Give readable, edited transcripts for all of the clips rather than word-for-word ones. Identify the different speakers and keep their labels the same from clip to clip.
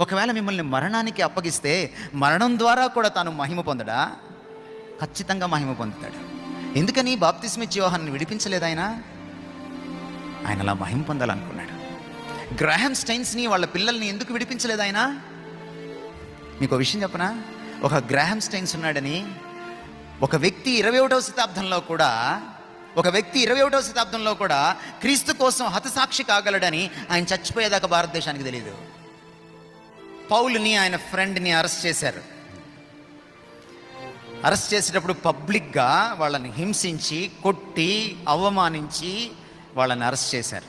Speaker 1: ఒకవేళ మిమ్మల్ని మరణానికి అప్పగిస్తే మరణం ద్వారా కూడా తాను మహిమ పొందడా? ఖచ్చితంగా మహిమ పొందుతాడు. ఎందుకని బాప్తిస్మిచ్చే యోహాన్ని విడిపించలేదు ఆయన అలా మహిమ పొందాలనుకున్నాడు. గ్రాహం స్టైన్స్ని వాళ్ళ పిల్లల్ని ఎందుకు విడిపించలేదు ఆయన? మీకు ఒక విషయం చెప్పనా? ఒక గ్రాహం స్టైన్స్ ఉన్నాడని, ఒక వ్యక్తి 21వ శతాబ్దంలో కూడా క్రీస్తు కోసం హతసాక్షి కాగలడని ఆయన చచ్చిపోయేదాకా భారతదేశానికి తెలియదు. పౌలుని ఆయన ఫ్రెండ్ని అరెస్ట్ చేశారు. అరెస్ట్ చేసేటప్పుడు పబ్లిక్గా వాళ్ళని హింసించి, కొట్టి, అవమానించి వాళ్ళని అరెస్ట్ చేశారు.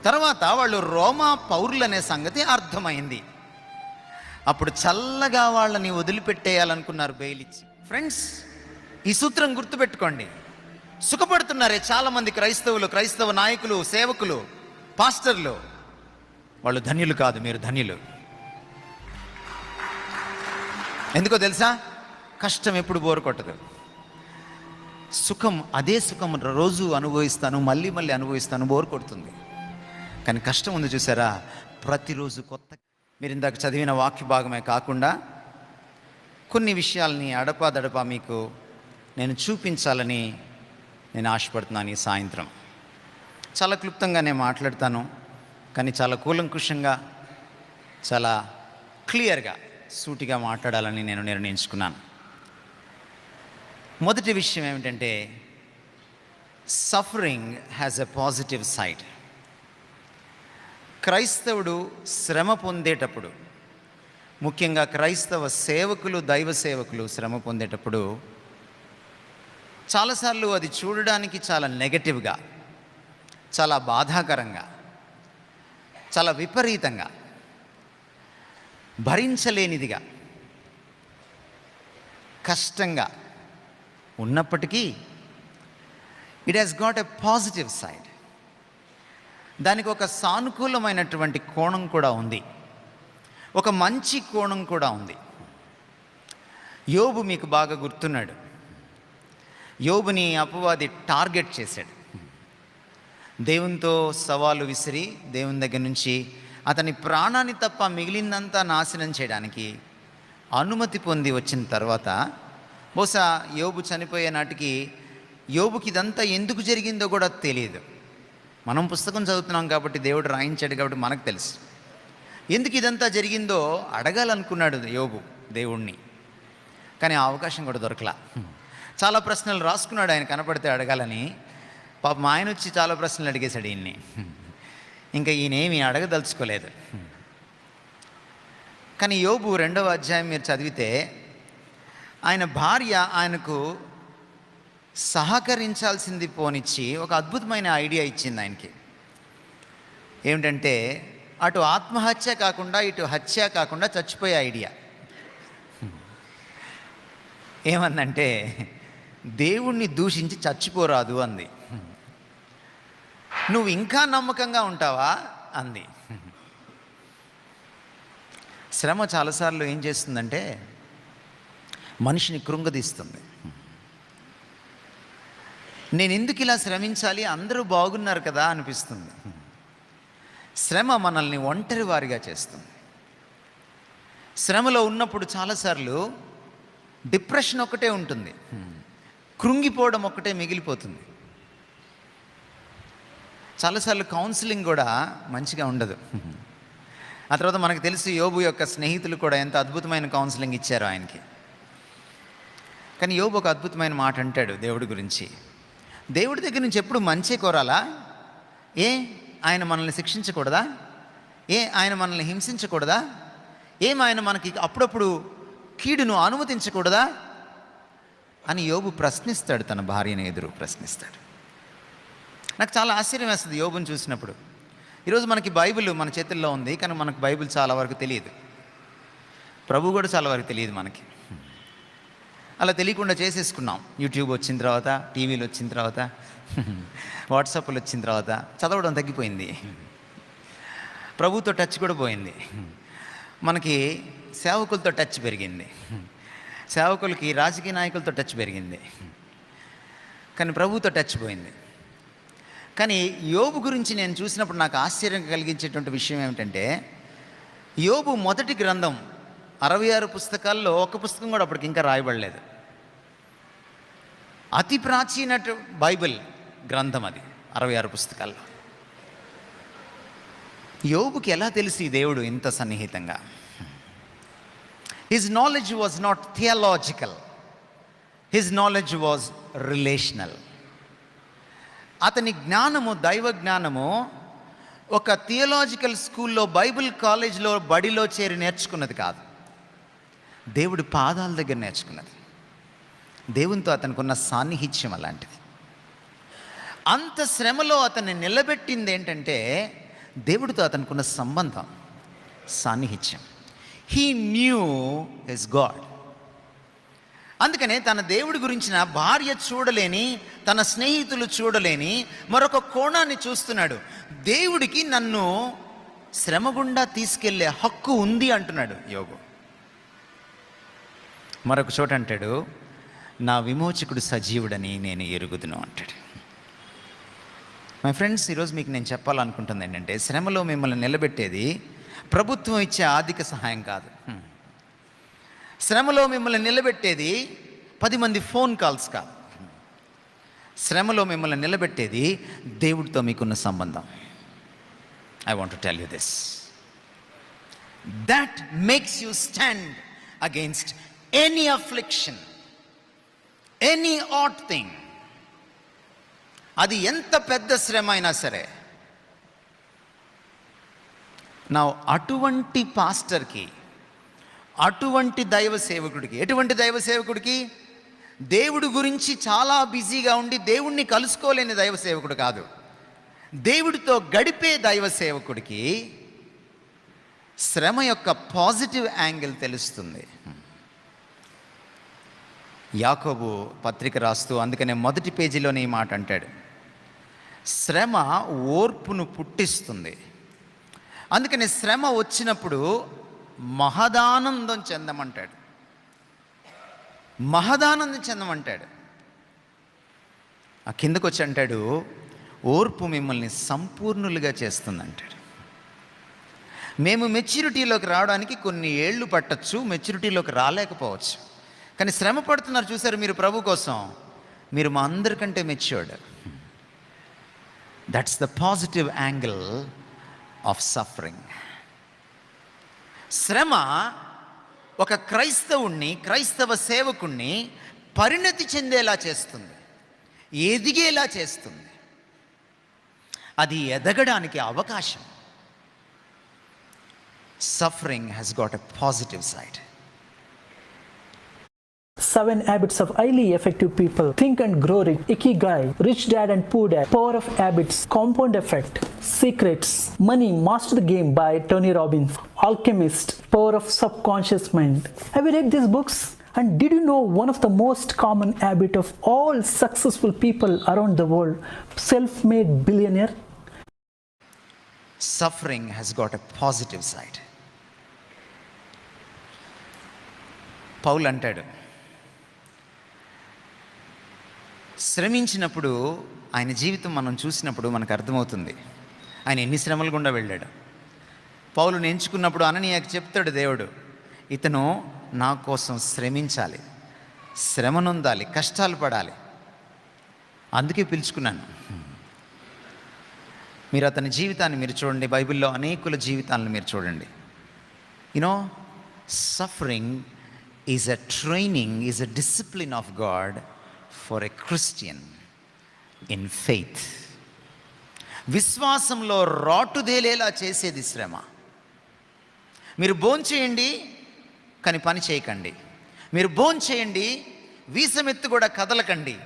Speaker 1: తర్వాత వాళ్ళు రోమా పౌరులనే సంగతి అర్థమైంది. అప్పుడు చల్లగా వాళ్ళని వదిలిపెట్టేయాలనుకున్నారు బెయిల్ ఇచ్చి. ఫ్రెండ్స్, ఈ సూత్రం గుర్తుపెట్టుకోండి. సుఖపడుతున్నారే చాలామంది క్రైస్తవులు, క్రైస్తవ నాయకులు, సేవకులు, పాస్టర్లు. వాళ్ళు ధన్యులు కాదు, మీరు ధన్యులు. ఎందుకో తెలుసా? కష్టం ఎప్పుడు బోరు కొట్టదు. అదే సుఖం రోజు అనుభవిస్తాను, మళ్ళీ మళ్ళీ అనుభవిస్తాను, బోరు కొడుతుంది. కానీ కష్టం ఉంది చూసారా, ప్రతిరోజు కొత్త. మీరు ఇందాక చదివిన వాక్య భాగమే కాకుండా కొన్ని విషయాల్ని అడపాదడపా మీకు నేను చూపించాలని నేను ఆశపడుతున్నాను. ఈ సాయంత్రం చాలా క్లుప్తంగానే మాట్లాడతాను, కానీ చాలా కూలంకుషంగా, చాలా క్లియర్గా, సూటిగా మాట్లాడాలని నేను నిర్ణయించుకున్నాను. మొదటి విషయం ఏమిటంటే, suffering has a positive side. క్రైస్తవుడు శ్రమ పొందేటప్పుడు, ముఖ్యంగా క్రైస్తవ సేవకులు, దైవ సేవకులు శ్రమ పొందేటప్పుడు చాలాసార్లు అది చూడడానికి చాలా నెగటివ్గా, చాలా బాధాకరంగా, చాలా విపరీతంగా, భరించలేనిదిగా, కష్టంగా ఉన్నప్పటికీ it has got a positive side. దానికి ఒక సానుకూలమైనటువంటి కోణం కూడా ఉంది, ఒక మంచి కోణం కూడా ఉంది. యోబు మీకు బాగా గుర్తున్నాడు. యోబుని అపవాది టార్గెట్ చేశాడు. దేవునితో సవాలు విసిరి దేవుని దగ్గర నుంచి అతని ప్రాణాన్ని తప్ప మిగిలిందంతా నాశనం చేయడానికి అనుమతి పొంది వచ్చిన తర్వాత, బహుశా యోబు చనిపోయే నాటికి యోబుకి ఇదంతా ఎందుకు జరిగిందో కూడా తెలియదు. మనం పుస్తకం చదువుతున్నాం కాబట్టి, దేవుడు రాయించాడు కాబట్టి మనకు తెలుసు. ఎందుకు ఇదంతా జరిగిందో అడగాలనుకున్నాడు యోబు దేవుణ్ణి, కానీ ఆ అవకాశం కూడా దొరకలా. చాలా ప్రశ్నలు రాసుకున్నాడు ఆయన కనపడితే అడగాలని. పాపం ఆయన వచ్చి చాలా ప్రశ్నలు అడిగేశాడు ఈయన్ని. ఇంకా ఈయనేమి అడగదలుచుకోలేదు. కానీ యోబు 2వ అధ్యాయం మీరు చదివితే, ఆయన భార్య ఆయనకు సహకరించాల్సింది పోనిచ్చి ఒక అద్భుతమైన ఐడియా ఇచ్చింది ఆయనకి. ఏమిటంటే, అటు ఆత్మహత్య కాకుండా ఇటు హత్య కాకుండా చచ్చిపోయే ఐడియా. ఏమందంటే, దేవుణ్ణి దూషించి చచ్చిపోరాదు అంది. నువ్వు ఇంకా నమ్మకంగా ఉంటావా అంది. శ్రమ చాలాసార్లు ఏం చేస్తుందంటే మనిషిని కృంగదీస్తుంది. నేను ఎందుకు ఇలా శ్రమించాలి, అందరూ బాగున్నారు కదా అనిపిస్తుంది. శ్రమ మనల్ని ఒంటరి వారిగా చేస్తుంది. శ్రమలో ఉన్నప్పుడు చాలాసార్లు డిప్రెషన్ ఒకటే ఉంటుంది, కృంగిపోవడం ఒకటే మిగిలిపోతుంది. చాలాసార్లు కౌన్సిలింగ్ కూడా మంచిగా ఉండదు. ఆ తర్వాత మనకు తెలుసు యోబు యొక్క స్నేహితులు కూడా ఎంత అద్భుతమైన కౌన్సిలింగ్ ఇచ్చారో ఆయనకి. కానీ యోబు ఒక అద్భుతమైన మాట అంటాడు దేవుడి గురించి. దేవుడి దగ్గర నుంచి ఎప్పుడు మంచే కోరాలా? ఆయన మనల్ని శిక్షించకూడదా? ఆయన మనల్ని హింసించకూడదా? ఆయన మనకి అప్పుడప్పుడు కీడును అనుమతించకూడదా అని యోబు ప్రశ్నిస్తాడు, తన భార్యను ఎదురు ప్రశ్నిస్తాడు. నాకు చాలా ఆశ్చర్యం వేస్తుంది యోబుని చూసినప్పుడు. ఈరోజు మనకి బైబిల్ మన చేతుల్లో ఉంది, కానీ మనకు బైబిల్ చాలా వరకు తెలియదు. ప్రభు కూడా చాలా వరకు తెలియదు మనకి. అలా తెలియకుండా చేసేసుకున్నాం. యూట్యూబ్ వచ్చిన తర్వాత, టీవీలు వచ్చిన తర్వాత, వాట్సాప్లు వచ్చిన తర్వాత చదవడం తగ్గిపోయింది. ప్రభుతో టచ్ కూడా పోయింది. మనకి సేవకులతో టచ్ పెరిగింది, సేవకులకి రాజకీయ నాయకులతో టచ్ పెరిగింది, కానీ ప్రభుతో టచ్ పోయింది. కానీ యోబు గురించి నేను చూసినప్పుడు నాకు ఆశ్చర్యం కలిగించేటువంటి విషయం ఏమిటంటే, యోబు మొదటి గ్రంథం 66 పుస్తకాల్లో ఒక పుస్తకం కూడా అప్పటికి ఇంకా రాయబడలేదు. అతి ప్రాచీన బైబిల్ గ్రంథం అది, 66 పుస్తకాల్లో. యోబుకి ఎలా తెలిసి దేవుడు ఇంత సన్నిహితంగా? His knowledge was not theological, his knowledge was relational. అతని జ్ఞానము, దైవ జ్ఞానము ఒక థియలాజికల్ స్కూల్లో, బైబిల్ కాలేజ్లో, బడిలో చేరి నేర్చుకున్నది కాదు. దేవుడి పాదాల దగ్గర నేర్చుకున్నది. దేవునితో అతనికి ఉన్న సాన్నిహిత్యం అలాంటిది. అంత శ్రమలో అతన్ని నిలబెట్టింది ఏంటంటే దేవుడితో అతనికున్న సంబంధం, సాన్నిహిత్యం. He knew his God. అందుకనే తన దేవుడి గురించిన భార్య చూడలేని, తన స్నేహితులు చూడలేని మరొక కోణాన్ని చూస్తున్నాడు. దేవుడికి నన్ను శ్రమ గుండా తీసుకెళ్లే హక్కు ఉంది అంటున్నాడు యోబు. మరొక చోట అంటాడు, నా విమోచకుడు సజీవుడని నేను ఎరుగుదును అంటాడు. మై ఫ్రెండ్స్, ఈరోజు మీకు నేను చెప్పాలనుకుంటుంది ఏంటంటే, శ్రమలో మిమ్మల్ని నిలబెట్టేది ప్రభుత్వం ఇచ్చే ఆర్థిక సహాయం కాదు. శ్రమలో మిమ్మల్ని నిలబెట్టేది 10 మంది ఫోన్ కాల్స్ కాదు. శ్రమలో మిమ్మల్ని నిలబెట్టేది దేవుడితో మీకున్న సంబంధం. I want to tell you this. That makes you stand against any affliction, any odd thing. అది ఎంత పెద్ద శ్రమ అయినా సరే. నా అటువంటి పాస్టర్కి, అటువంటి దైవ సేవకుడికి, ఎటువంటి దైవ సేవకుడికి? దేవుడి గురించి చాలా బిజీగా ఉండి దేవుణ్ణి కలుసుకోలేని దైవ సేవకుడు కాదు, దేవుడితో గడిపే దైవ సేవకుడికి శ్రమ యొక్క పాజిటివ్ యాంగిల్ తెలుస్తుంది. యాకోబు పత్రిక రాస్తూ అందుకనే మొదటి పేజీలోనే ఈ మాట అంటాడు, శ్రమ ఓర్పును పుట్టిస్తుంది. అందుకని శ్రమ వచ్చినప్పుడు మహదానందం చెందమంటాడు, మహదానందం చెందమంటాడు. ఆ కిందకు వచ్చి అంటాడు, ఓర్పు మిమ్మల్ని సంపూర్ణులుగా చేస్తుందంటాడు. మేము మెచ్యూరిటీలోకి రావడానికి కొన్ని ఏళ్ళు పట్టచ్చు, మెచ్యూరిటీలోకి రాలేకపోవచ్చు. కానీ శ్రమ పడుతున్నారు చూసారు మీరు ప్రభు కోసం, మీరు మా అందరికంటే matured. That's the positive angle of suffering. శ్రమ ఒక క్రైస్తవుణ్ణి, క్రైస్తవ సేవకుణ్ణి పరిణతి చెందేలా చేస్తుంది, ఎదిగేలా చేస్తుంది. అది ఎదగడానికి అవకాశం. Suffering has got a positive side.
Speaker 2: 7 habits of highly effective people. Think and grow rich. Ikigai. Rich dad and poor dad. Power of habits. Compound effect. Secrets. Money. Master the Game by Tony Robbins. Alchemist. Power of subconscious mind. Have you read these books? And did you know one of the most common habit of all successful people around the world? Self-made billionaire.
Speaker 1: Suffering has got a positive side. పౌలు అంటాడు, శ్రమించినప్పుడు ఆయన జీవితం మనం చూసినప్పుడు మనకు అర్థమవుతుంది ఆయన ఎన్ని శ్రమలు గుండా వెళ్ళాడు. పౌలుని ఎంచుకున్నప్పుడు అననీయాకి చెప్తాడు దేవుడు, ఇతను నా కోసం శ్రమించాలి, శ్రమనొందాలి, కష్టాలు పడాలి, అందుకే పిలుచుకున్నాను. మీరు అతని జీవితాన్ని మీరు చూడండి, బైబిల్లో అనేకుల జీవితాలను మీరు చూడండి. You know, suffering is a training, is a discipline of God for a Christian in faith. విశ్వాసంలో రాటుదేలేలా చేసేది శ్రమ. మీరు భోంచేయండి కానీ పని చేయకండి, మీరు భోంచేయండి వీసమెత్తు కూడా కదలకండి,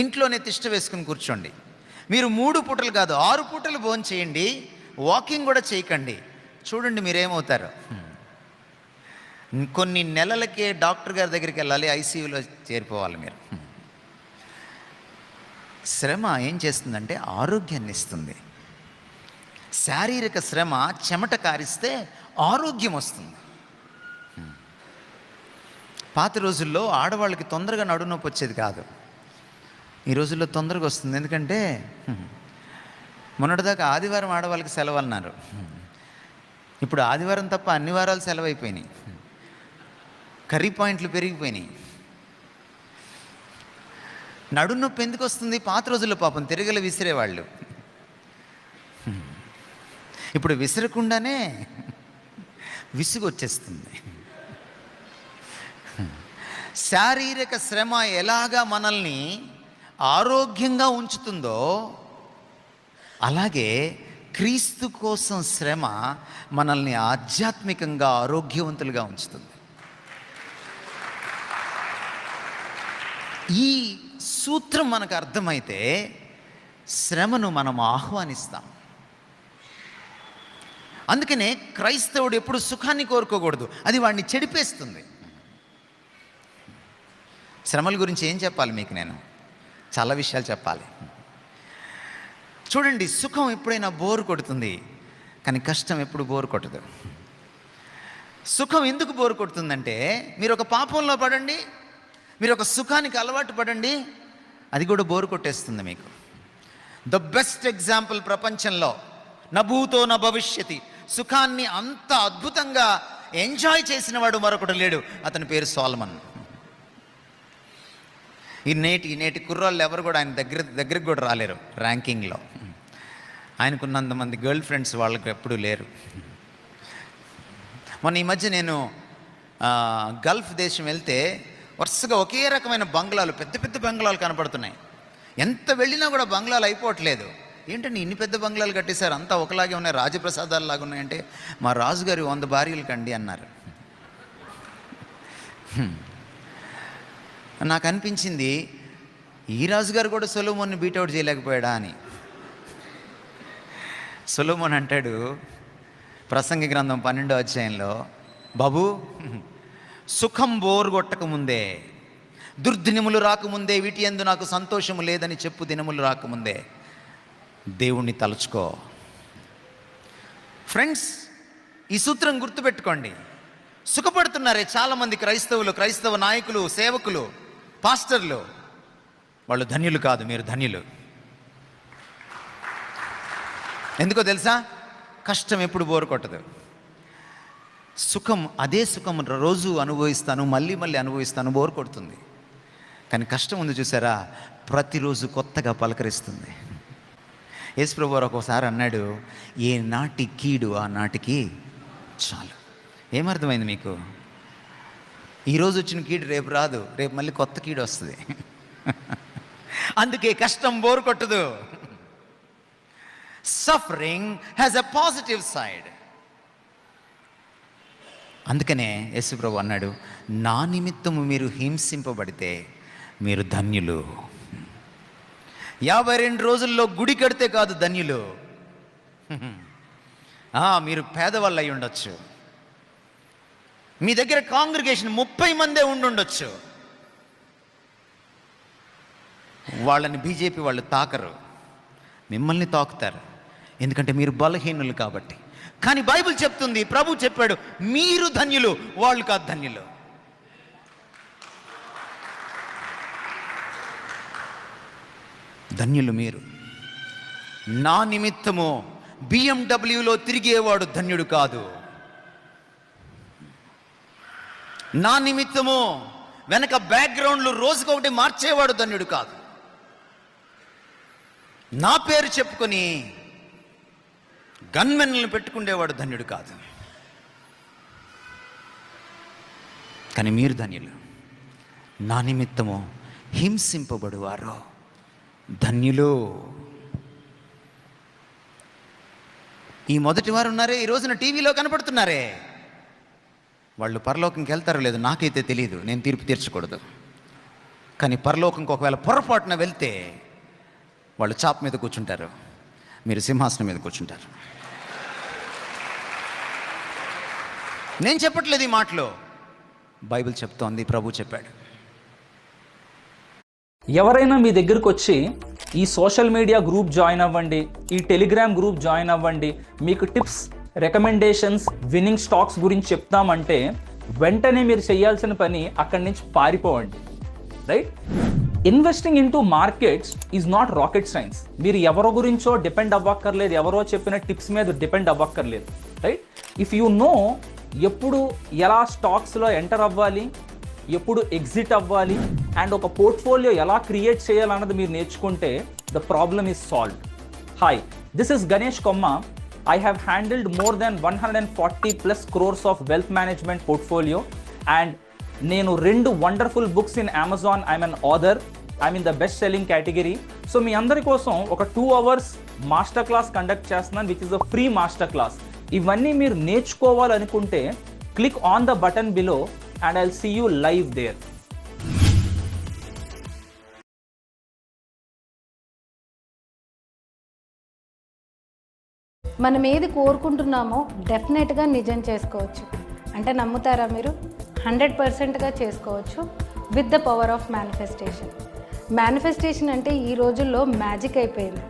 Speaker 1: ఇంట్లోనే తిష్ట వేసుకుని కూర్చోండి. మీరు 3 పూటలు కాదు 6 పూటలు భోంచేయండి, వాకింగ్ కూడా చేయకండి. చూడండి మీరేమవుతారు. కొన్ని నెలలకే డాక్టర్ గారి దగ్గరికి వెళ్ళాలి, ఐసీయూలో చేరిపోవాలి మీరు. శ్రమ ఏం చేస్తుందంటే ఆరోగ్యాన్ని ఇస్తుంది. శారీరక శ్రమ చెమట కారిస్తే ఆరోగ్యం వస్తుంది. పాత రోజుల్లో ఆడవాళ్ళకి తొందరగా నడునొప్పి వచ్చేది కాదు, ఈ రోజుల్లో తొందరగా వస్తుంది. ఎందుకంటే మొన్నటిదాకా ఆదివారం ఆడవాళ్ళకి సెలవు అన్నారు, ఇప్పుడు ఆదివారం తప్ప అన్ని వారాలు సెలవు అయిపోయినాయి. కర్రీ పాయింట్లు పెరిగిపోయినాయి. నడుము నొప్పి ఎందుకు వస్తుంది? పాత రోజుల్లో పాపం తిరగలు విసిరేవాళ్ళు. ఇప్పుడు విసరకుండానే విసుగు వచ్చేస్తుంది. శారీరక శ్రమ ఎలాగా మనల్ని ఆరోగ్యంగా ఉంచుతుందో అలాగే క్రీస్తు కోసం శ్రమ మనల్ని ఆధ్యాత్మికంగా ఆరోగ్యవంతులుగా ఉంచుతుంది. ఈ సూత్రం మనకు అర్థమైతే శ్రమను మనం ఆహ్వానిస్తాం. అందుకనే క్రైస్తవుడు ఎప్పుడు సుఖాన్ని కోరుకోకూడదు, అది వాడిని చెడిపేస్తుంది. శ్రమల గురించి ఏం చెప్పాలి మీకు? నేను చాలా విషయాలు చెప్పాలి. చూడండి, సుఖం ఎప్పుడైనా బోరు కొడుతుంది, కానీ కష్టం ఎప్పుడు బోరు కొట్టదు. సుఖం ఎందుకు బోరు కొడుతుందంటే, మీరు ఒక పాపంలో పడండి, మీరు ఒక సుఖానికి అలవాటు పడండి, అది కూడా బోరు కొట్టేస్తుంది మీకు. ద బెస్ట్ ఎగ్జాంపుల్ ప్రపంచంలో నభూతో న భవిష్యతి, సుఖాన్ని అంత అద్భుతంగా ఎంజాయ్ చేసిన వాడు మరొకడు లేడు. అతని పేరు సోలమన్. ఈ నేటి కుర్రాళ్ళు ఎవరు కూడా ఆయన దగ్గరికి కూడా రాలేరు ర్యాంకింగ్లో. ఆయనకున్నంతమంది గర్ల్ ఫ్రెండ్స్ వాళ్ళకి ఎప్పుడూ లేరు. మొన్న ఈ మధ్య నేను గల్ఫ్ దేశం వెళ్తే వరుసగా ఒకే రకమైన బంగ్లాలు, పెద్ద పెద్ద బంగ్లాలు కనపడుతున్నాయి. ఎంత వెళ్ళినా కూడా బంగ్లాలు అయిపోవట్లేదు. ఏంటంటే ఇన్ని పెద్ద బంగ్లాలు కట్టేశారు, అంతా ఒకలాగే ఉన్నాయి, రాజప్రసాదాలు లాగా ఉన్నాయంటే మా రాజుగారి 100 భార్యలు కండి అన్నారు. నాకు అనిపించింది, ఈ రాజుగారు కూడా సొలొమోన్ని బీటౌట్ చేయలేకపోయాడా అని. సొలొమోన్ అంటాడు ప్రసంగి గ్రంథం 12వ అధ్యాయంలో, బాబు సుఖం బోరు కొట్టకముందే, దుర్దినములు రాకముందే, వీటి యందు నాకు సంతోషము లేదని చెప్పు దినములు రాకముందే దేవుణ్ణి తలుచుకో. ఫ్రెండ్స్, ఈ సూత్రం గుర్తుపెట్టుకోండి. సుఖపడుతున్నారే చాలామంది క్రైస్తవులు, క్రైస్తవ నాయకులు, సేవకులు, పాస్టర్లు, వాళ్ళు ధన్యులు కాదు, మీరు ధన్యులు. ఎందుకో తెలుసా? కష్టం ఎప్పుడు బోరు కొట్టదు. సుఖం, అదే సుఖం రోజు అనుభవిస్తాను, మళ్ళీ మళ్ళీ అనుభవిస్తాను, బోరు కొడుతుంది. కానీ కష్టం ఉంది చూసారా, ప్రతిరోజు కొత్తగా పలకరిస్తుంది. యేసుప్రభు వారు ఒక్కోసారి అన్నాడు, ఏ నాటి కీడు ఆ నాటికి చాలు. ఏమర్థమైంది మీకు? ఈరోజు వచ్చిన కీడు రేపు రాదు, రేపు మళ్ళీ కొత్త కీడు వస్తుంది. అందుకే కష్టం బోరు కొట్టదు. Suffering has a positive side. అందుకనే యేసుప్రభు అన్నాడు, నా నిమిత్తము మీరు హింసింపబడితే మీరు ధన్యులు. 52 రోజుల్లో గుడి కడితే కాదు ధన్యులు, మీరు పేదవాళ్ళు అయి ఉండొచ్చు, మీ దగ్గర కాంగ్రిగేషన్ 30 మందే ఉండుండొచ్చు, వాళ్ళని బీజేపీ వాళ్ళు తాకరు, మిమ్మల్ని తాకుతారు, ఎందుకంటే మీరు బలహీనులు కాబట్టి. కానీ బైబిల్ చెప్తుంది, ప్రభు చెప్పాడు, మీరు ధన్యులు, వాళ్ళు కాదు ధన్యులు. ధన్యులు మీరు. నా నిమిత్తము బిఎండబ్ల్యూలో తిరిగేవాడు ధన్యుడు కాదు. నా నిమిత్తము వెనక బ్యాక్గ్రౌండ్లు రోజుకొకటి మార్చేవాడు ధన్యుడు కాదు. నా పేరు చెప్పుకొని గన్మెన్లను పెట్టుకునేవాడు ధన్యుడు కాదు. కానీ మీరు ధన్యులు. నా నిమిత్తము హింసింపబడువారు ధన్యులు. ఈ మొదటి వారు ఉన్నారే, ఈ రోజున టీవీలో కనపడుతున్నారే, వాళ్ళు పరలోకంకి వెళ్తారో లేదో నాకైతే తెలియదు, నేను తీర్పు తీర్చకూడదు. కానీ పరలోకంకి ఒకవేళ పొరపాటున వెళ్తే వాళ్ళు చాప మీద కూర్చుంటారు, మీరు సింహాసనం మీద కూర్చుంటారు. నేను చెప్పట్లేదు ఈ మాటలో, బైబిల్ చెప్తోంది, ప్రభు చెప్పాడు.
Speaker 3: ఎవరైనా మీ దగ్గరకు వచ్చి ఈ సోషల్ మీడియా గ్రూప్ జాయిన్ అవ్వండి, ఈ టెలిగ్రామ్ గ్రూప్ జాయిన్ అవ్వండి, మీకు టిప్స్, రికమెండేషన్స్, విన్నింగ్ స్టాక్స్ గురించి చెప్తామంటే వెంటనే మీరు చేయాల్సిన పని అక్కడి నుంచి పారిపోవండి. Right? Investing in to markets is not rocket science. మీరు ఎవరో గురించో డిపెండ్ అవ్వక్కర్లేదు, ఎవరో చెప్పిన టిప్స్ మీద డిపెండ్ అవ్వక్కర్లేదు, రైట్? ఇఫ్ యూ నో ఎప్పుడు ఎలా స్టాక్స్లో ఎంటర్ అవ్వాలి, ఎప్పుడు ఎగ్జిట్ అవ్వాలి, అండ్ ఒక పోర్ట్ఫోలియో ఎలా క్రియేట్ చేయాలన్నది మీరు నేర్చుకుంటే the problem is solved. Hi, this is Ganesh comma. I have handled more than 140 plus crores of wealth management portfolio, and నేను 2 wonderful books in Amazon. I'm an author. I'm in the best selling category. So మీ అందరి కోసం ఒక 2 hours master class conduct చేస్తున్నాను, which is a free master class. ఇవన్నీ మీరు నేర్చుకోవాలనుకుంటే click on the button below and I'll see you live there.
Speaker 4: మనం ఏది కోరుకుంటున్నామో డెఫినెట్గా నిజం చేసుకోవచ్చు. అంటే నమ్ముతారా మీరు? 100%గా చేసుకోవచ్చు with the power of manifestation. Manifestation అంటే ఈ రోజుల్లో మ్యాజిక్ అయిపోయింది.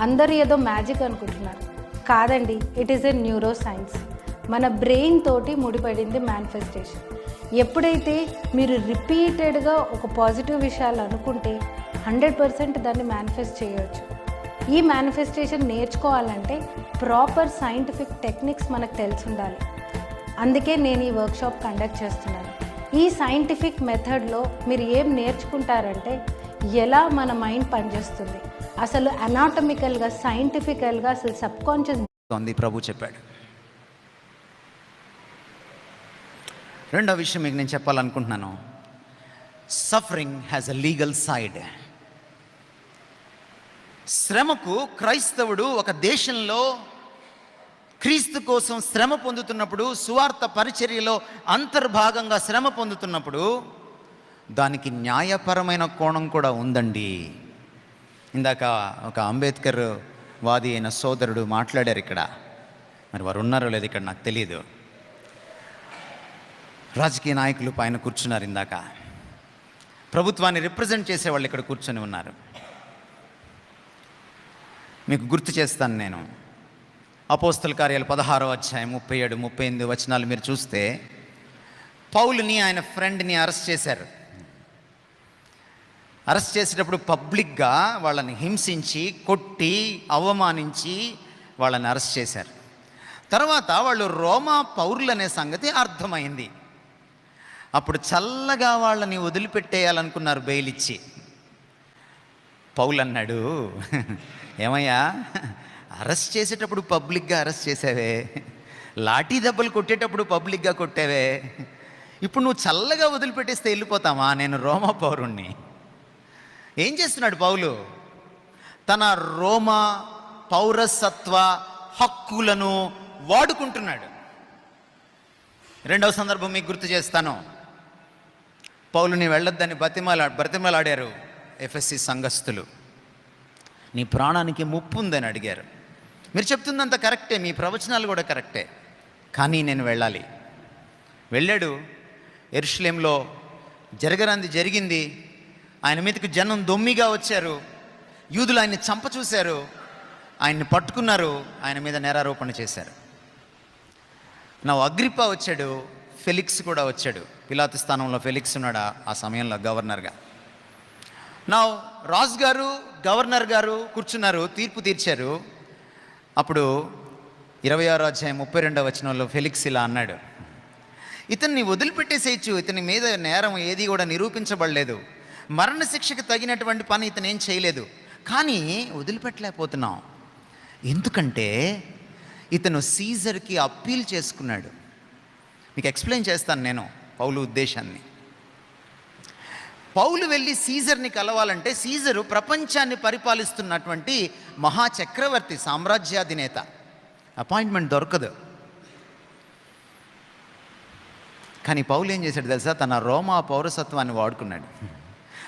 Speaker 4: అందరూ ఏదో మ్యాజిక్ అనుకుంటున్నారు. కాదండి, it is a neuro science. మన బ్రెయిన్ తోటి ముడిపడింది మేనిఫెస్టేషన్. ఎప్పుడైతే మీరు రిపీటెడ్గా ఒక పాజిటివ్ విషయాలు అనుకుంటే 100% దాన్ని మేనిఫెస్ట్ చేయవచ్చు. ఈ మేనిఫెస్టేషన్ నేర్చుకోవాలంటే ప్రాపర్ సైంటిఫిక్ టెక్నిక్స్ మనకు తెలిసి ఉండాలి. అందుకే నేను ఈ వర్క్షాప్ కండక్ట్ చేస్తున్నాను. ఈ సైంటిఫిక్ మెథడ్లో మీరు ఏం నేర్చుకుంటారంటే ఎలా మన మైండ్ పనిచేస్తుంది, అసలు అనాటమికల్గా, సైంటిఫికల్గా, అసలు సబ్కాన్షియస్
Speaker 1: ప్రభు చెప్పాడు. రెండో విషయం మీకు నేను చెప్పాలనుకుంటున్నాను. Suffering has a legal side. శ్రమకు క్రైస్తవుడు ఒక దేశంలో క్రీస్తు కోసం శ్రమ పొందుతున్నప్పుడు, సువార్త పరిచర్యలో అంతర్భాగంగా శ్రమ పొందుతున్నప్పుడు దానికి న్యాయపరమైన కోణం కూడా ఉందండి. ఇందాక ఒక అంబేద్కర్ వాది అయిన సోదరుడు మాట్లాడారు ఇక్కడ. మరి వారు ఉన్నారో లేదు ఇక్కడ నాకు తెలియదు. రాజకీయ నాయకులు పైన కూర్చున్నారు. ఇందాక ప్రభుత్వాన్ని రిప్రజెంట్ చేసేవాళ్ళు ఇక్కడ కూర్చొని ఉన్నారు. మీకు గుర్తు చేస్తాను నేను. అపోస్తల కార్యాలు 16వ అధ్యాయం 37, 38 వచనాలు మీరు చూస్తే పౌలుని ఆయన ఫ్రెండ్ని అరెస్ట్ చేశారు. అరెస్ట్ చేసేటప్పుడు పబ్లిక్గా వాళ్ళని హింసించి, కొట్టి, అవమానించి వాళ్ళని అరెస్ట్ చేశారు. తర్వాత వాళ్ళు రోమా పౌరులనే సంగతి అర్థమైంది. అప్పుడు చల్లగా వాళ్ళని వదిలిపెట్టేయాలనుకున్నారు బెయిల్ ఇచ్చి. పౌలు అన్నాడు, ఏమయ్యా, అరెస్ట్ చేసేటప్పుడు పబ్లిక్గా అరెస్ట్ చేసావే, లాఠీ దెబ్బలు కొట్టేటప్పుడు పబ్లిక్గా కొట్టావే, ఇప్పుడు నువ్వు చల్లగా వదిలిపెట్టేస్తే వెళ్ళిపోతామా? నేను రోమా పౌరుణ్ణి. ఏం చేస్తున్నాడు పౌలు? తన రోమా పౌరసత్వ హక్కులను వాడుకుంటున్నాడు. రెండవ సందర్భం మీకు గుర్తు చేస్తాను. పౌలుని వెళ్ళొద్దని బ్రతిమలాడారు ఎఫెసీ సంఘస్థులు. నీ ప్రాణానికి ముప్పు ఉందని అడిగారు. మీరు చెప్తుందంత కరెక్టే, మీ ప్రవచనాలు కూడా కరెక్టే, కానీ నేను వెళ్ళాలి. వెళ్ళాడు. యెరూషలేంలో జరగరాంది జరిగింది. ఆయన మీదకి జనం దొమ్మిగా వచ్చారు. యూదులు ఆయన్ని చంప చూశారు. ఆయన్ని పట్టుకున్నారు. ఆయన మీద నేరారోపణ చేశారు. నా అగ్రిప్ప వచ్చాడు, ఫెలిక్స్ కూడా వచ్చాడు. పిలాతు స్థానంలో ఫెలిక్స్ ఉన్నాడు ఆ సమయంలో గవర్నర్గా. నా రాజు గారు, గవర్నర్ గారు కూర్చున్నారు, తీర్పు తీర్చారు. అప్పుడు 26వ అధ్యాయం 32వ వచనంలో ఫెలిక్స్ ఇలా అన్నాడు, ఇతన్ని వదిలిపెట్టేసేయచ్చు, ఇతని మీద నేరం ఏది కూడా నిరూపించబడలేదు, మరణశిక్షకు తగినటువంటి పని ఇతను ఏం చేయలేదు, కానీ వదిలిపెట్టలేకపోతున్నాం. ఎందుకంటే ఇతను సీజర్కి అప్పీల్ చేసుకున్నాడు. మీకు ఎక్స్ప్లెయిన్ చేస్తాను నేను పౌలు ఉద్దేశాన్ని. పౌలు వెళ్ళి సీజర్ని కలవాలంటే సీజరు ప్రపంచాన్ని పరిపాలిస్తున్నటువంటి మహాచక్రవర్తి, సామ్రాజ్యాధినేత. అపాయింట్మెంట్ దొరకదు. కానీ పౌలు ఏం చేశాడు తెలుసా? తన రోమా పౌరసత్వాన్ని వాడుకున్నాడు.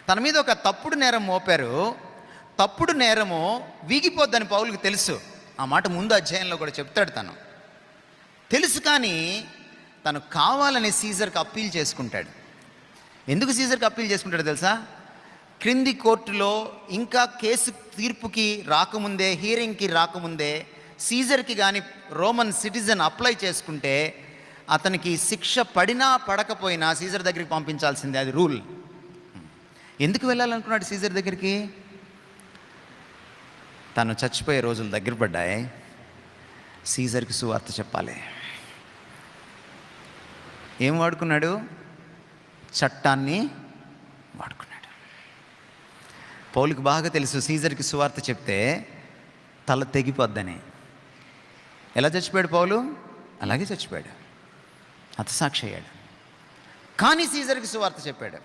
Speaker 1: తన మీద ఒక తప్పుడు నేరం మోపారు. తప్పుడు నేరము వీగిపోద్దని పౌలుకి తెలుసు. ఆ మాట ముందు అధ్యాయంలో కూడా చెప్తాడు. తను తెలుసు, కానీ తను కావాలని సీజర్కి అప్పీల్ చేసుకుంటాడు. ఎందుకు సీజర్కి అప్పీల్ చేసుకుంటాడు తెలుసా? క్రింది కోర్టులో ఇంకా కేసు తీర్పుకి రాకముందే, హియరింగ్కి రాకముందే సీజర్కి కానీ రోమన్ సిటిజన్ అప్లై చేసుకుంటే అతనికి శిక్ష పడినా పడకపోయినా సీజర్ దగ్గరికి పంపించాల్సిందే. అది రూల్. ఎందుకు వెళ్ళాలనుకున్నాడు సీజర్ దగ్గరికి? తను చచ్చిపోయే రోజులు దగ్గర పడ్డాయి, సీజర్కి సువార్త చెప్పాలి. ఏం వాడుకున్నాడు? చట్టాన్ని వాడుకున్నాడు. పౌలుకి బాగా తెలుసు సీజర్కి సువార్త చెప్తే తల తెగిపోద్దని. ఎలా చచ్చిపోయాడు పౌలు? అలాగే చచ్చిపోయాడు, హతసాక్షి అయ్యాడు. కానీ సీజర్కి సువార్త చెప్పాడు.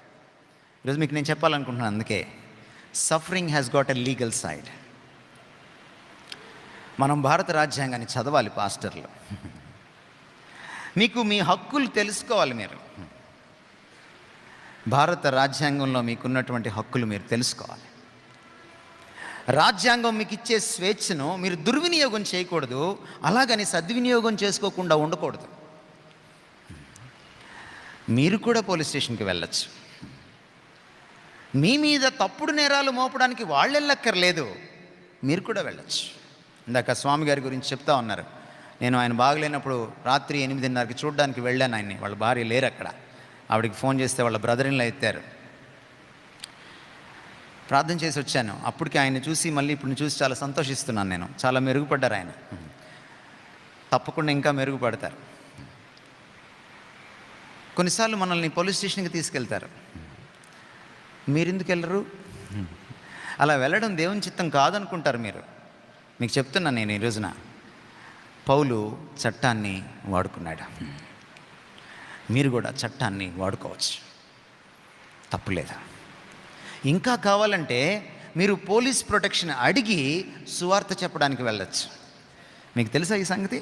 Speaker 1: ఈరోజు మీకు నేను చెప్పాలనుకుంటున్నాను, అందుకే suffering has got a legal side. మనం భారత రాజ్యాంగాన్ని చదవాలి పాస్టర్లు. మీకు మీ హక్కులు తెలుసుకోవాలి. మీరు భారత రాజ్యాంగంలో మీకున్నటువంటి హక్కులు మీరు తెలుసుకోవాలి. రాజ్యాంగం మీకు ఇచ్చే స్వేచ్ఛను మీరు దుర్వినియోగం చేయకూడదు, అలాగని సద్వినియోగం చేసుకోకుండా ఉండకూడదు. మీరు కూడా పోలీస్ స్టేషన్కి వెళ్ళచ్చు. మీ మీద తప్పుడు నేరాలు మోపడానికి వాళ్ళు వెళ్ళక్కర్లేదు, మీరు కూడా వెళ్ళచ్చు. ఇందాక స్వామి గారి గురించి చెప్తా ఉన్నారు. నేను ఆయన బాగలేనప్పుడు రాత్రి 8:30కి చూడడానికి వెళ్ళాను ఆయన్ని. వాళ్ళ భార్య లేరు అక్కడ. ఆవిడకి ఫోన్ చేస్తే వాళ్ళ బ్రదర్-ఇన్-లా ఎత్తారు. ప్రార్థన చేసి వచ్చాను. అప్పటికి ఆయన చూసి మళ్ళీ ఇప్పుడు చూసి చాలా సంతోషిస్తున్నాను నేను. చాలా మెరుగుపడ్డారు ఆయన. తప్పకుండా ఇంకా మెరుగుపడతారు. కొన్నిసార్లు మనల్ని పోలీస్ స్టేషన్కి తీసుకెళ్తారు. మీరెందుకు వెళ్ళరు? అలా వెళ్ళడం దేవుని చిత్తం కాదనుకుంటారు మీరు. మీకు చెప్తున్నాను నేను ఈ రోజున, పౌలు చట్టాన్ని వాడుకున్నాడు. మీరు కూడా చట్టాన్ని వాడుకోవచ్చు, తప్పులేదు. ఇంకా కావాలంటే మీరు పోలీస్ ప్రొటెక్షన్ అడిగి సువార్త చెప్పడానికి వెళ్ళచ్చు. మీకు తెలుసా ఈ సంగతి?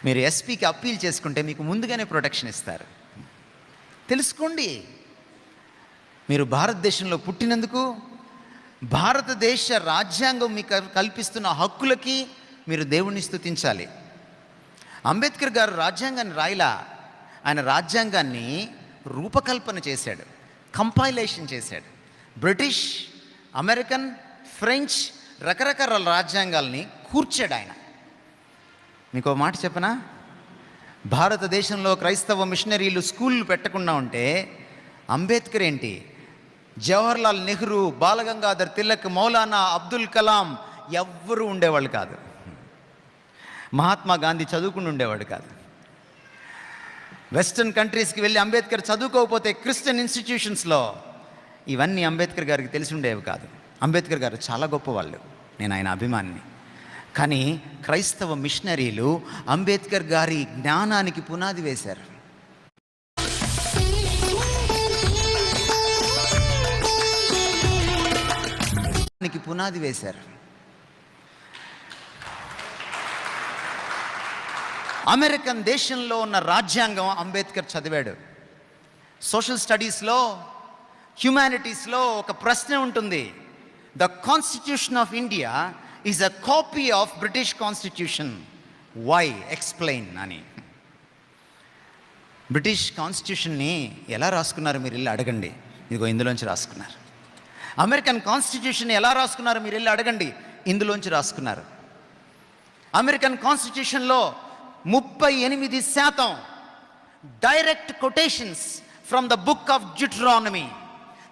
Speaker 1: మీరు ఎస్పీకి అప్పీల్ చేసుకుంటే మీకు ముందుగానే ప్రొటెక్షన్ ఇస్తారు. తెలుసుకోండి. మీరు భారతదేశంలో పుట్టినందుకు, భారతదేశ రాజ్యాంగం మీకు కల్పిస్తున్న హక్కులకి మీరు దేవుణ్ణి స్తుతించాలి. అంబేద్కర్ గారు రాజ్యాంగాన్ని రాయలా, ఆయన రాజ్యాంగాన్ని రూపకల్పన చేశాడు, కంపైలేషన్ చేశాడు. బ్రిటిష్, అమెరికన్, ఫ్రెంచ్ రకరకాల రాజ్యాంగాల్ని కూర్చాడు ఆయన. మీకు మాట చెప్పనా? భారతదేశంలో క్రైస్తవ మిషనరీలు స్కూళ్ళు పెట్టకుండా ఉంటే అంబేద్కర్ ఏంటి, జవహర్లాల్ నెహ్రూ, బాలగంగాధర్ తిలక్, మౌలానా అబ్దుల్ కలాం ఎవ్వరూ ఉండేవాళ్ళు కాదు. మహాత్మా గాంధీ చదువుకుని ఉండేవాడు కాదు. వెస్టర్న్ కంట్రీస్కి వెళ్ళి అంబేద్కర్ చదువుకోకపోతే క్రిస్టియన్ ఇన్స్టిట్యూషన్స్లో ఇవన్నీ అంబేద్కర్ గారికి తెలిసి ఉండేవి కాదు. అంబేద్కర్ గారు చాలా గొప్పవాళ్ళు, నేను ఆయన అభిమానిని. కానీ క్రైస్తవ మిషనరీలు అంబేద్కర్ గారి జ్ఞానానికి పునాది వేశారు. పునాది వేశారు. అమెరికన్ దేశంలో ఉన్న రాజ్యాంగం అంబేద్కర్ చదివాడు. సోషల్ స్టడీస్లో, హ్యుమానిటీస్లో ఒక ప్రశ్న ఉంటుంది. The constitution of India is a copy of British constitution, why explain అని. బ్రిటిష్ కాన్స్టిట్యూషన్ని ఎలా రాసుకున్నారు మీరు వెళ్ళి అడగండి, ఇదిగో ఇందులోంచి రాసుకున్నారు. అమెరికన్ కాన్స్టిట్యూషన్ ఎలా రాసుకున్నారు మీరు వెళ్ళి అడగండి, ఇందులోంచి రాసుకున్నారు. అమెరికన్ కాన్స్టిట్యూషన్లో 38% direct quotations from the book of Deuteronomy,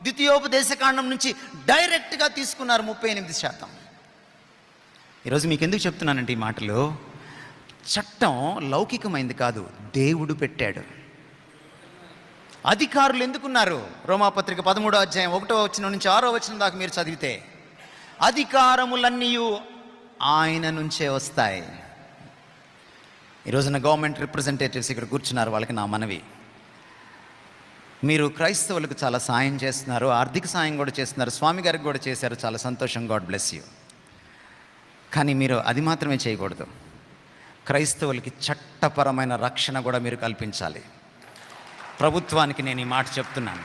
Speaker 1: ద్వితీయోపదేశకాండం నుంచి డైరెక్ట్గా తీసుకున్నారు 38%. ఈరోజు మీకు ఎందుకు చెప్తున్నానంటే ఈ మాటలు, చట్టం లౌకికమైంది కాదు, దేవుడు పెట్టాడు. అధికారులు ఎందుకున్నారు? రోమాపత్రిక 13వ అధ్యాయం 1వ వచనం నుంచి 6వ వచనం దాకా మీరు చదివితే అధికారములన్నీ ఆయన నుంచే వస్తాయి. ఈరోజున గవర్నమెంట్ రిప్రజెంటేటివ్స్ ఇక్కడ కూర్చున్నారు, వాళ్ళకి నా మనవి, మీరు క్రైస్తవులకు చాలా సాయం చేస్తున్నారు, ఆర్థిక సాయం కూడా చేస్తున్నారు, స్వామి గారికి కూడా చేశారు, చాలా సంతోషం, గాడ్ బ్లెస్ యూ. కానీ మీరు అది మాత్రమే చేయకూడదు, క్రైస్తవులకి చట్టపరమైన రక్షణ కూడా మీరు కల్పించాలి. ప్రభుత్వానికి నేను ఈ మాట చెప్తున్నాను,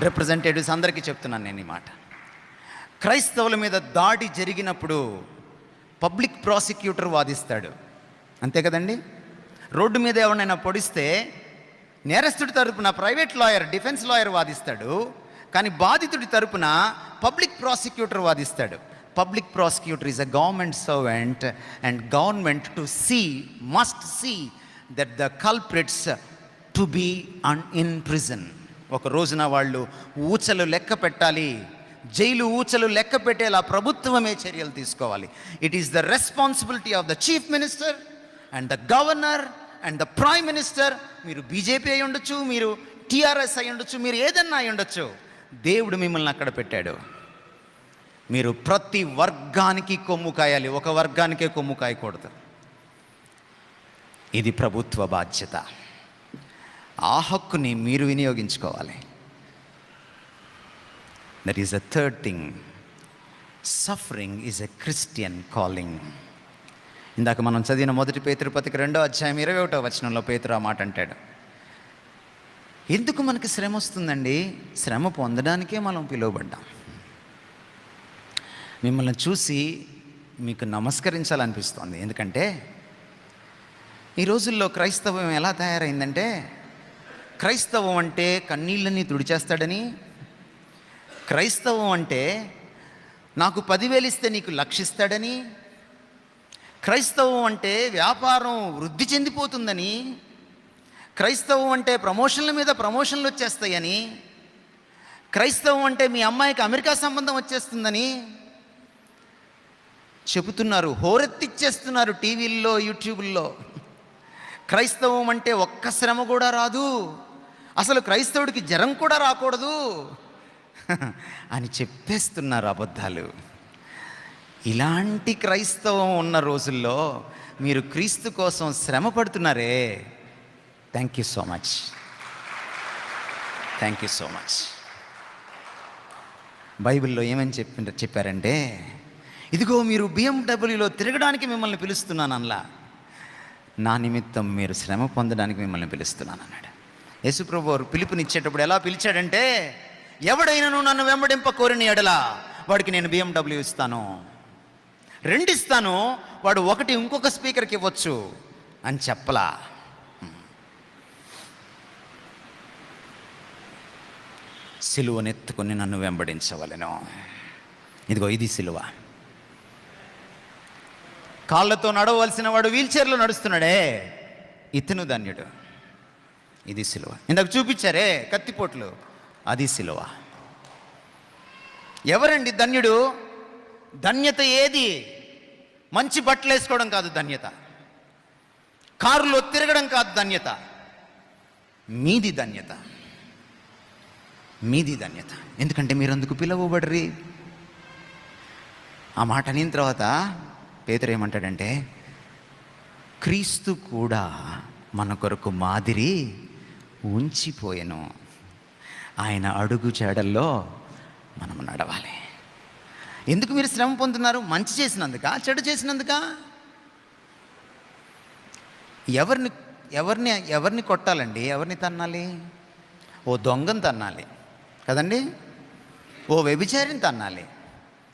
Speaker 1: రిప్రజెంటేటివ్స్ అందరికీ చెప్తున్నాను నేను ఈ మాట. క్రైస్తవుల మీద దాడి జరిగినప్పుడు పబ్లిక్ ప్రాసిక్యూటర్ వాదిస్తాడు, అంతే కదండి. రోడ్డు మీద ఎవరినైనా పొడిస్తే నేరస్తుడి తరపున ప్రైవేట్ లాయర్, డిఫెన్స్ లాయర్ వాదిస్తాడు, కానీ బాధితుడి తరపున పబ్లిక్ ప్రాసిక్యూటర్ వాదిస్తాడు. Public prosecutor is a government servant and government must see that the culprits to be in prison. ఒక రోజున వాళ్ళు ఊచలు లెక్క పెట్టాలి, జైలు ఊచలు లెక్క పెట్టేలా ప్రభుత్వమే చర్యలు తీసుకోవాలి. It is the responsibility of the chief minister and the governor and the prime minister. మీరు బీజేపీ అయి ఉండొచ్చు, మీరు టీఆర్ఎస్ అయి ఉండొచ్చు, మీరు ఏదన్నా అయి ఉండొచ్చు. దేవుడు మిమ్మల్ని అక్కడ పెట్టాడు. మీరు ప్రతి వర్గానికి కొమ్ము కాయాలి, ఒక వర్గానికే కొమ్ము కాయకూడదు. ఇది ప్రభుత్వ బాధ్యత. ఆ హక్కుని మీరు వినియోగించుకోవాలి. That is the third thing. Suffering is a Christian calling. ఇందాక మనం చదివిన 1 పేతురు పత్రిక 2వ అధ్యాయం 21వ వచనంలో పేతురు ఆ మాట అంటాడు. ఎందుకు మనకి శ్రమ వస్తుందండి? శ్రమ పొందడానికే మనం పిలువబడ్డాం. మిమ్మల్ని చూసి మీకు నమస్కరించాలనిపిస్తుంది. ఎందుకంటే ఈ రోజుల్లో క్రైస్తవం ఎలా తయారైందంటే, క్రైస్తవం అంటే కన్నీళ్ళని తుడిచేస్తాడని, క్రైస్తవం అంటే నాకు 10,000 ఇస్తే నీకు 1,00,000 ఇస్తాడని, క్రైస్తవం అంటే వ్యాపారం వృద్ధి చెందిపోతుందని, క్రైస్తవం అంటే ప్రమోషన్ల మీద ప్రమోషన్లు వచ్చేస్తాయని, క్రైస్తవం అంటే మీ అమ్మాయికి అమెరికా సంబంధం వచ్చేస్తుందని చెబుతున్నారు, హోరెత్తిచ్చేస్తున్నారు టీవీల్లో, యూట్యూబ్లో. క్రైస్తవం అంటే ఒక్క శ్రమ కూడా రాదు, అసలు క్రైస్తవుడికి జ్వరం కూడా రాకూడదు అని చెప్పేస్తున్నారు అబద్ధాలు. ఇలాంటి క్రైస్తవం ఉన్న రోజుల్లో మీరు క్రీస్తు కోసం శ్రమ పడుతున్నారే. Thank you so much, thank you so much. బైబిల్లో ఏమని చెప్పారంటే, ఇదిగో మీరు BMW తిరగడానికి మిమ్మల్ని పిలుస్తున్నాను అనలా, నా నిమిత్తం మీరు శ్రమ పొందడానికి మిమ్మల్ని పిలుస్తున్నాను అన్నాడు. యేసుప్రభు వారు పిలుపునిచ్చేటప్పుడు ఎలా పిలిచాడంటే, ఎవడైనాను నన్ను వెంబడింప కోరిన ఎడల వాడికి నేను BMW ఇస్తాను, 2 ఇస్తాను, వాడు 1 ఇంకొక స్పీకర్కి ఇవ్వచ్చు అని చెప్పలా. సిలువనెత్తుకొని నన్ను వెంబడించవలెను. ఇదిగో ఇది సిలువ. కాళ్ళతో నడవలసిన వాడు వీల్చైర్లో నడుస్తున్నాడే, ఇతను ధన్యుడు. ఇది సిలువ. ఇందాక చూపించారే కత్తిపోట్లు, అది సిలువ. ఎవరండి ధన్యుడు? ధన్యత ఏది? మంచి బట్టలు వేసుకోవడం కాదు ధన్యత, కారులో తిరగడం కాదు ధన్యత. మీది ధన్యత, మీది ధన్యత. ఎందుకంటే మీరు అందుకు పిలువబడరి. ఆ మాట అనిన తర్వాత పేతురు ఏమంటాడంటే, క్రీస్తు కూడా మన కొరకు మాదిరి ఉంచిపోయెను, ఆయన అడుగు జాడల్లో మనం నడవాలి. ఎందుకు మీరు శ్రమ పొందుతున్నారు? మంచి చేసినందుక, చెడు చేసినందుక? ఎవరిని కొట్టాలండి? ఎవరిని తన్నాలి? ఓ దొంగను తన్నాలి కదండి, ఓ వ్యభిచారిని తన్నాలి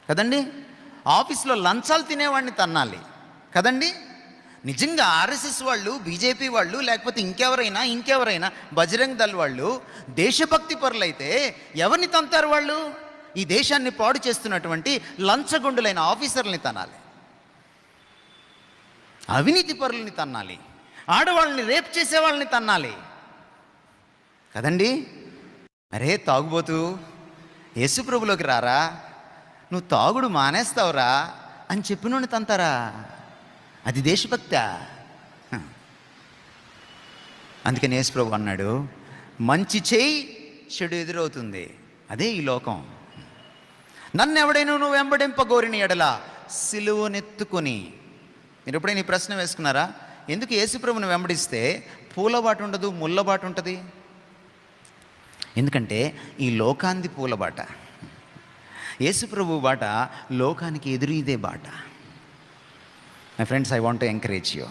Speaker 1: కదండి, ఆఫీస్లో లంచాలు తినేవాడిని తన్నాలి కదండి. నిజంగా ఆర్ఎస్ఎస్ వాళ్ళు, బీజేపీ వాళ్ళు, లేకపోతే ఇంకెవరైనా బజరంగ్ దళ్ వాళ్ళు దేశభక్తి పరులైతే ఎవరిని తంతారు? వాళ్ళు ఈ దేశాన్ని పాడు చేస్తున్నటువంటి లంచగొండులైన ఆఫీసర్లని తనాలి, అవినీతి పరులని తన్నాలి, ఆడవాళ్ళని రేప్ చేసే వాళ్ళని తన్నాలి కదండి. అరే తాగుబోతూ, యేసుప్రభులోకి రారా, నువ్వు తాగుడు మానేస్తావురా అని చెప్పినోని తంతారా? అది దేశభక్త. అందుకని యేసుప్రభు అన్నాడు, మంచి చేయి చెడు ఎదురవుతుంది. అదే ఈ లోకం. నన్ను ఎవడైనా నువ్వు వెంబడింపగోరిన ఎడల సిలువనెత్తుకొని. మీరు ఎప్పుడైనా ఈ ప్రశ్న వేసుకున్నారా? ఎందుకు యేసుప్రభుని వెంబడిస్తే పూలబాట ఉండదు, ముళ్ళబాట ఉంటుంది? ఎందుకంటే ఈ లోకాంది పూలబాట, యేసుప్రభు బాట లోకానికి ఎదురీదే బాట. My friends, I want to encourage you.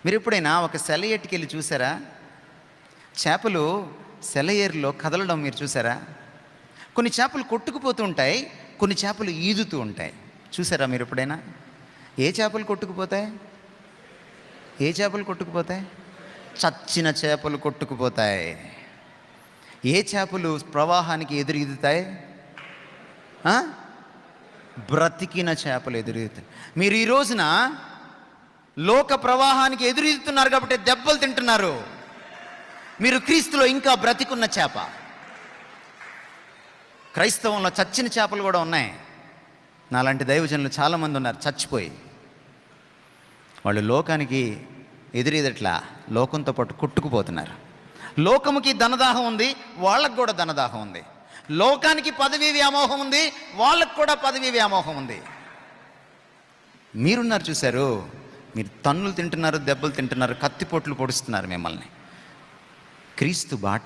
Speaker 1: మీరు ఎప్పుడైనా ఒక సెలయేటికి వెళ్ళి చూసారా? చేపలు సెలయేరులో కదలడం మీరు చూసారా? కొన్ని చేపలు కొట్టుకుపోతూ ఉంటాయి, కొన్ని చేపలు ఈదుతూ ఉంటాయి. చూసారా మీరు ఎప్పుడైనా? ఏ చేపలు కొట్టుకుపోతాయి? ఏ చేపలు కొట్టుకుపోతాయి? చచ్చిన చేపలు కొట్టుకుపోతాయి. ఏ చేపలు ప్రవాహానికి ఎదురీదుతాయి? బ్రతికిన చేపలు ఎదురీదుతాయి. మీరు ఈ రోజున లోక ప్రవాహానికి ఎదురీదుతున్నారు కాబట్టి దెబ్బలు తింటున్నారు. మీరు క్రీస్తులో ఇంకా బ్రతికున్న చేప. క్రైస్తవంలో చచ్చిన చేపలు కూడా ఉన్నాయి. నాలాంటి దైవజనులు చాలామంది ఉన్నారు చచ్చిపోయి. వాళ్ళు లోకానికి ఎదురీదట్లా లోకంతో పాటు కొట్టుకుపోతున్నారు. లోకముకి ధనదాహం ఉంది, వాళ్ళకు కూడా ధనదాహం ఉంది. లోకానికి పదవీ వ్యామోహం ఉంది, వాళ్ళకు కూడా పదవీ వ్యామోహం ఉంది. మీరున్నారు చూశారు, మీరు తన్నులు తింటున్నారు, దెబ్బలు తింటున్నారు, కత్తిపోట్లు పొడుస్తున్నారు మిమ్మల్ని. క్రీస్తు బాట